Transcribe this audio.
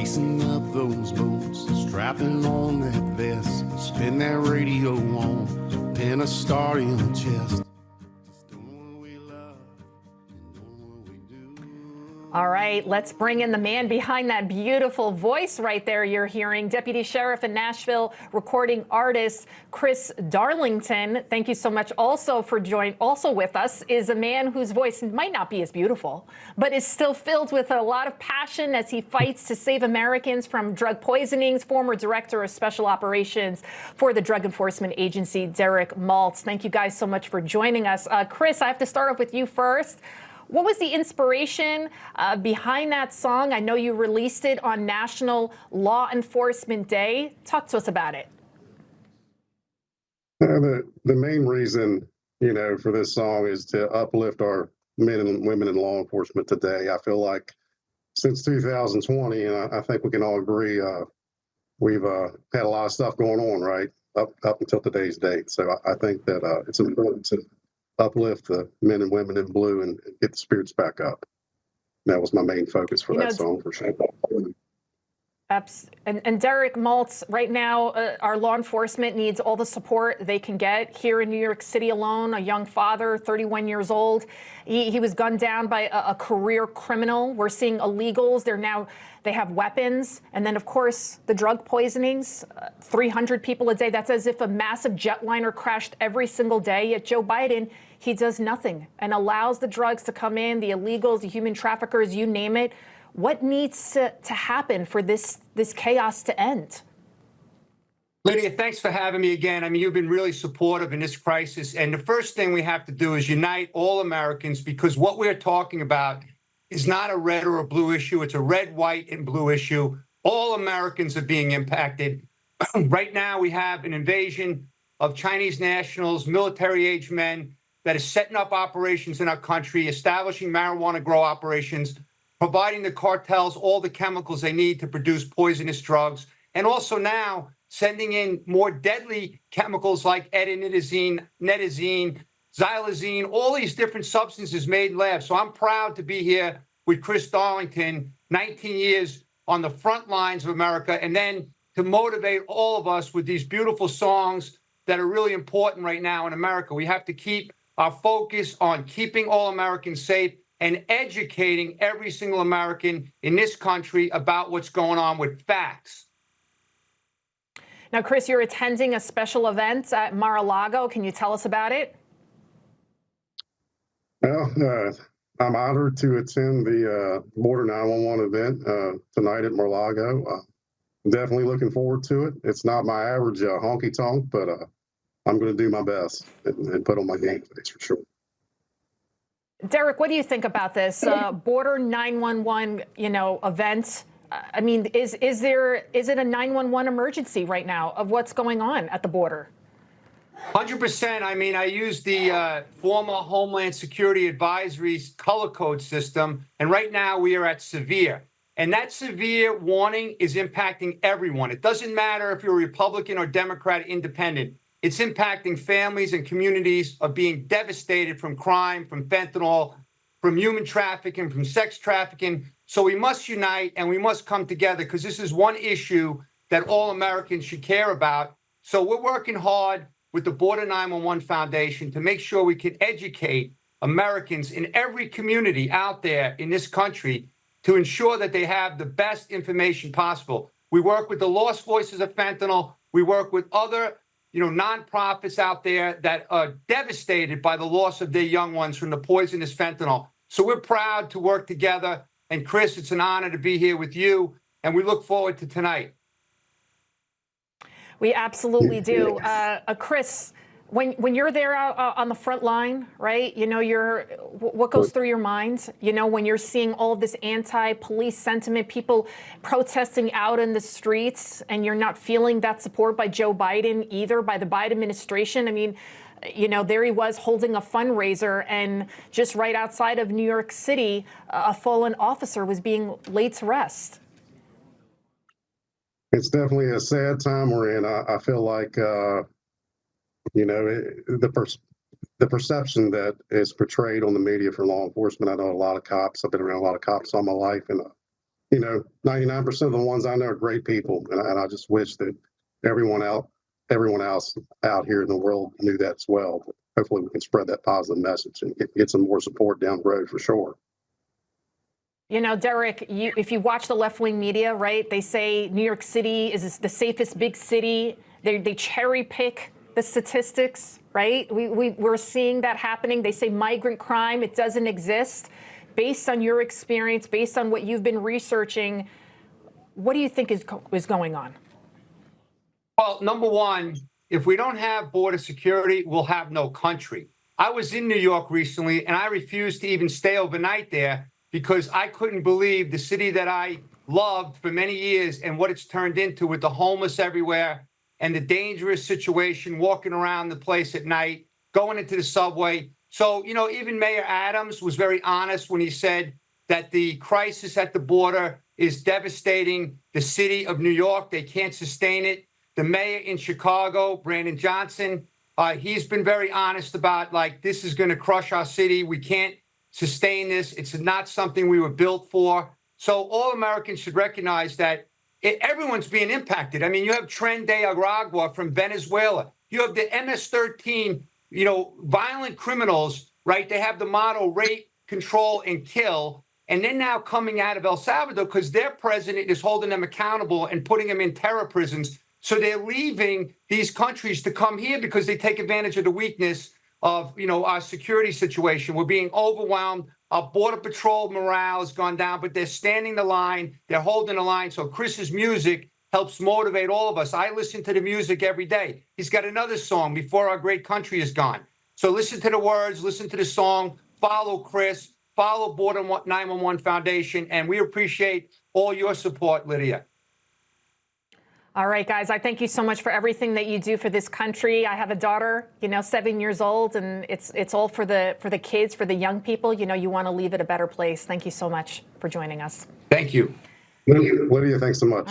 lacing up those boots, strapping on that vest, spin that radio on, pin a star in the chest. All right, let's bring in the man behind that beautiful voice right there you're hearing, Deputy Sheriff in Nashville, recording artist Chris Darlington. Thank you so much also for joining. Also with us is a man whose voice might not be as beautiful, but is still filled with a lot of passion as he fights to save Americans from drug poisonings, former Director of Special Operations for the Drug Enforcement Agency, Derek Maltz. Thank you guys so much for joining us. Chris, I have to start off with you first. What was the inspiration behind that song? I know you released it on National Law Enforcement Day. Talk to us about it. The main reason, for this song is to uplift our men and women in law enforcement today. I feel like since 2020, and I think we can all agree, we've had a lot of stuff going on, right, up until today's date. So I think that it's important to uplift the men and women in blue and get the spirits back up. That was my main focus for that song, for sure. And Derek Maltz, right now, our law enforcement needs all the support they can get. Here in New York City alone, a young father, 31 years old, he was gunned down by a career criminal. We're seeing illegals. They have weapons. And then, of course, the drug poisonings, 300 people a day. That's as if a massive jetliner crashed every single day. Yet Joe Biden, he does nothing and allows the drugs to come in, the illegals, the human traffickers, you name it. What needs to happen for this chaos to end? Lidia, thanks for having me again. I mean, you've been really supportive in this crisis. And the first thing we have to do is unite all Americans, because what we're talking about is not a red or a blue issue. It's a red, white, and blue issue. All Americans are being impacted. Right now, we have an invasion of Chinese nationals, military-age men that is setting up operations in our country, establishing marijuana grow operations, providing the cartels all the chemicals they need to produce poisonous drugs, and also now sending in more deadly chemicals like etidine, netazine, xylazine, all these different substances made in labs. So I'm proud to be here with Chris Darlington, 19 years on the front lines of America, and then to motivate all of us with these beautiful songs that are really important right now in America. We have to keep our focus on keeping all Americans safe and educating every single American in this country about what's going on with facts. Now, Chris, you're attending a special event at Mar-a-Lago. Can you tell us about it? Well, I'm honored to attend the Border 911 event tonight at Mar-a-Lago. Definitely looking forward to it. It's not my average honky-tonk, but I'm going to do my best and put on my game face for sure. Derek, what do you think about this Border 911, event? I mean, is it a 911 emergency right now of what's going on at the border? 100%. I mean, I use the former Homeland Security Advisory's color code system, and right now we are at severe. And that severe warning is impacting everyone. It doesn't matter if you're a Republican or Democrat, independent. It's impacting families, and communities are being devastated from crime, from fentanyl, from human trafficking, from sex trafficking. So we must unite and we must come together, because this is one issue that all Americans should care about. So we're working hard with the Border 911 Foundation to make sure we can educate Americans in every community out there in this country to ensure that they have the best information possible. We work with the Lost Voices of Fentanyl. We work with other nonprofits out there that are devastated by the loss of their young ones from the poisonous fentanyl. So we're proud to work together. And Chris, it's an honor to be here with you, and we look forward to tonight. We absolutely do. Chris, when you're there on the front line, right, what goes through your mind, when you're seeing all of this anti-police sentiment, people protesting out in the streets, and you're not feeling that support by Joe Biden either, by the Biden administration. I mean, there he was holding a fundraiser, and just right outside of New York City, a fallen officer was being laid to rest. It's definitely a sad time we're in. I feel like, the perception that is portrayed on the media for law enforcement. I know a lot of cops. I've been around a lot of cops all my life, and 99% of the ones I know are great people, and I just wish that everyone else out here in the world knew that as well. But hopefully, we can spread that positive message and get some more support down the road for sure. Derek, if you watch the left-wing media, right, they say New York City is the safest big city. They cherry pick the statistics, right? We're seeing that happening. They say migrant crime, it doesn't exist. Based on your experience, based on what you've been researching, what do you think is going on? Well, number one, if we don't have border security, we'll have no country. I was in New York recently, and I refused to even stay overnight there because I couldn't believe the city that I loved for many years and what it's turned into with the homeless everywhere and the dangerous situation walking around the place at night, going into the subway. So, even Mayor Adams was very honest when he said that the crisis at the border is devastating the city of New York. They can't sustain it. The mayor in Chicago, Brandon Johnson, he's been very honest about, this is going to crush our city. We can't sustain this. It's not something we were built for. So all Americans should recognize that everyone's being impacted. I mean, you have Tren de Aragua from Venezuela. You have the MS-13, violent criminals, right? They have the motto rape, control, and kill. And they're now coming out of El Salvador because their president is holding them accountable and putting them in terror prisons. So they're leaving these countries to come here because they take advantage of the weakness of, our security situation. We're being overwhelmed. Our Border Patrol morale has gone down, but they're standing the line. They're holding the line. So Chris's music helps motivate all of us. I listen to the music every day. He's got another song, Before Our Great Country Is Gone. So listen to the words, listen to the song, follow Chris, follow Border 911 Foundation, and we appreciate all your support, Lidia. All right, guys, I thank you so much for everything that you do for this country. I have a daughter, 7 years old, and it's all for the kids, for the young people. You want to leave it a better place. Thank you so much for joining us. Thank you. Lydia, thanks so much.